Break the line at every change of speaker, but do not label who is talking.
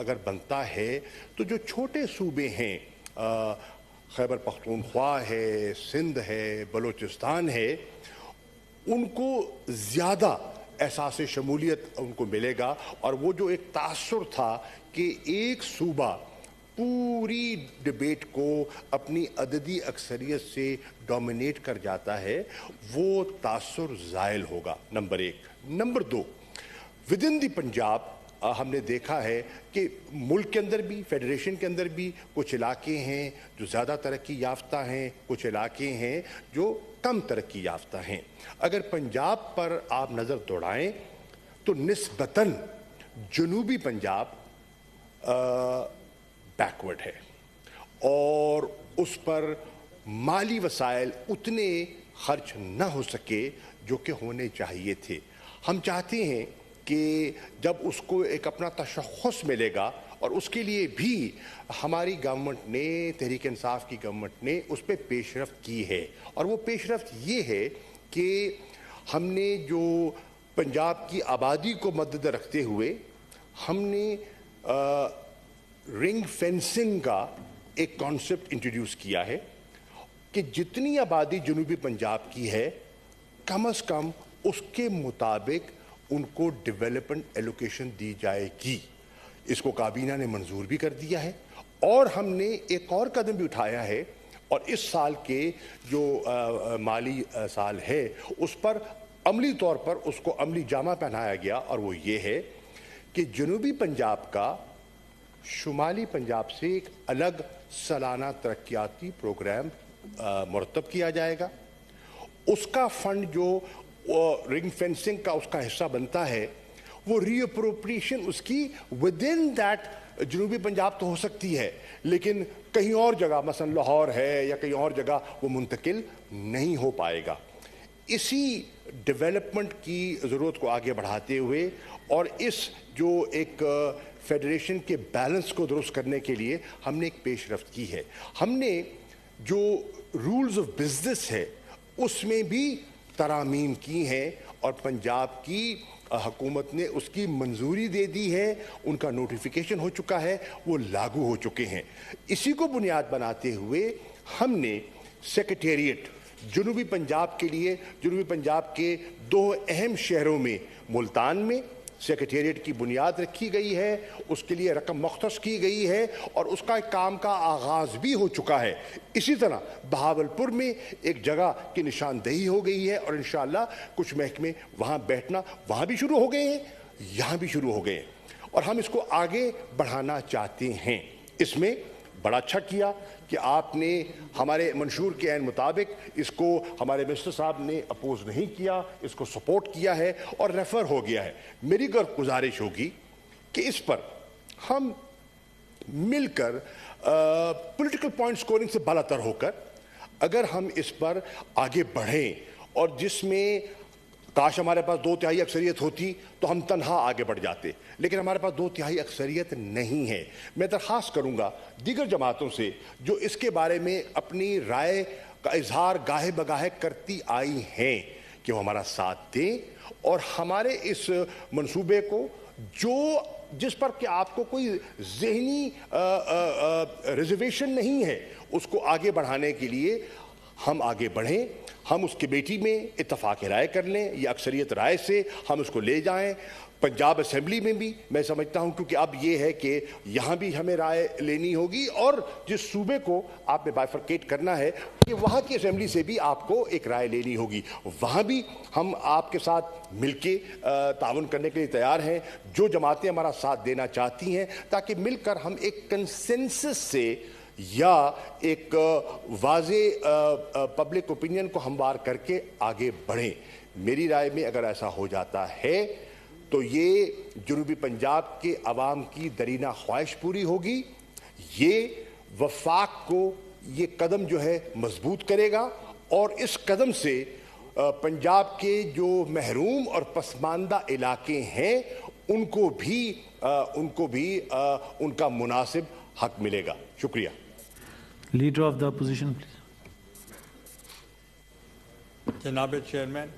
अगर बनता है तो जो छोटे सूबे हैं, खैबर पख्तूनख्वा है, सिंध है, बलूचिस्तान है, उनको ज़्यादा एहसास शमूलियत उनको मिलेगा। और वो जो एक तासुर था कि एक सूबा पूरी डिबेट को अपनी अददी अक्सरियत से डोमिनेट कर जाता है, वो तासुर ज़ायल होगा, नंबर एक। नंबर दो, विद इन द पंजाब हमने देखा है कि मुल्क के अंदर भी, फेडरेशन के अंदर भी कुछ इलाके हैं जो ज़्यादा तरक्की याफ्ता हैं, कुछ इलाके हैं जो कम तरक्की याफ्ता हैं। अगर पंजाब पर आप नज़र दौड़ाएं तो निस्बतन जनूबी पंजाब बैकवर्ड है और उस पर माली वसाइल उतने खर्च न हो सके जो कि होने चाहिए थे। हम चाहते हैं कि जब उसको एक अपना तशख़्ख़ुस मिलेगा, और उसके लिए भी हमारी गवर्नमेंट ने, तहरीक इंसाफ की गवर्नमेंट ने उस पर पेशरफ्त की है। और वो पेशरफ्त ये है कि हमने जो पंजाब की आबादी को मद्देनज़र रखते हुए हमने रिंग फेंसिंग का एक कॉन्सेप्ट इंट्रोड्यूस किया है कि जितनी आबादी जनूबी पंजाब की है, कम अज़ कम उसके मुताबिक उनको डेवलपमेंट एलोकेशन दी जाएगी। इसको काबीना ने मंजूर भी कर दिया है और हमने एक और कदम भी उठाया है, और इस साल के जो माली साल है उस पर अमली तौर पर उसको अमली जामा पहनाया गया, और वो ये है कि जनूबी पंजाब का शुमाली पंजाब से एक अलग सालाना तरक्याती प्रोग्राम मुरतब किया जाएगा। उसका फंड जो रिंग फेंसिंग का उसका हिस्सा बनता है, वो रीअप्रोप्रिएशन उसकी विद इन दैट जनूबी पंजाब तो हो सकती है, लेकिन कहीं और जगह, मसलन लाहौर है या कहीं और जगह, वो मुंतकिल नहीं हो पाएगा। इसी डेवलपमेंट की ज़रूरत को आगे बढ़ाते हुए और इस जो एक फेडरेशन के बैलेंस को दुरुस्त करने के लिए हमने एक पेशरफ्त की है। हमने जो रूल्स ऑफ बिजनेस है उसमें भी तरामीम की हैं और पंजाब की हुकूमत ने उसकी मंजूरी दे दी है, उनका नोटिफिकेशन हो चुका है, वो लागू हो चुके हैं। इसी को बुनियाद बनाते हुए हमने सेक्रेटेरिएट जनूबी पंजाब के लिए, जनूबी पंजाब के दो अहम शहरों में, मुल्तान में सेक्रेटेरिएट की बुनियाद रखी गई है, उसके लिए रकम मुख्तस की गई है और उसका काम का आगाज़ भी हो चुका है। इसी तरह बहावलपुर में एक जगह की निशानदेही हो गई है और इंशाअल्लाह कुछ महकमे वहाँ बैठना वहाँ भी शुरू हो गए हैं, यहाँ भी शुरू हो गए हैं, और हम इसको आगे बढ़ाना चाहते हैं। इसमें बड़ा अच्छा किया कि आपने हमारे मंशूर के ऐन मुताबिक इसको, हमारे मिनिस्टर साहब ने अपोज नहीं किया, इसको सपोर्ट किया है और रेफर हो गया है। मेरी गुजारिश होगी कि इस पर हम मिलकर पॉलिटिकल पॉइंट स्कोरिंग से बालातर होकर अगर हम इस पर आगे बढ़ें, और जिसमें काश हमारे पास 2/3 अक्सरियत होती तो हम तन्हा आगे बढ़ जाते, लेकिन हमारे पास 2/3 अक्सरियत नहीं है। मैं दरख्वास्त करूंगा दीगर जमातों से जो इसके बारे में अपनी राय का इजहार गाहे बगाहे करती आई हैं कि वो हमारा साथ दें और हमारे इस मंसूबे को, जो जिस पर कि आपको कोई ज़हनी रिजर्वेशन नहीं है, उसको आगे बढ़ाने के लिए हम आगे बढ़ें। हम उस कमेटी में इत्तफाक राय कर लें या अक्सरियत राय से हम उसको ले जाएं। पंजाब असेंबली में भी मैं समझता हूं, क्योंकि अब ये है कि यहाँ भी हमें राय लेनी होगी और जिस सूबे को आपने बाइफरकेट करना है कि वहाँ की असेंबली से भी आपको एक राय लेनी होगी। वहाँ भी हम आपके साथ मिलके ताउन करने के लिए तैयार हैं, जो जमातें हमारा साथ देना चाहती हैं, ताकि मिलकर हम एक कंसेंसस से या एक वाज़े पब्लिक ओपिनियन को हमवार करके आगे बढ़ें। मेरी राय में अगर ऐसा हो जाता है तो ये जनूबी पंजाब के अवाम की दरीना ख्वाहिश पूरी होगी, ये वफाक को ये कदम जो है मजबूत करेगा और इस कदम से पंजाब के जो महरूम और पसमानदा इलाके हैं उनको भी उनका मुनासिब हक मिलेगा। शुक्रिया।
Leader of the opposition please.
जनाब चेयरमैन,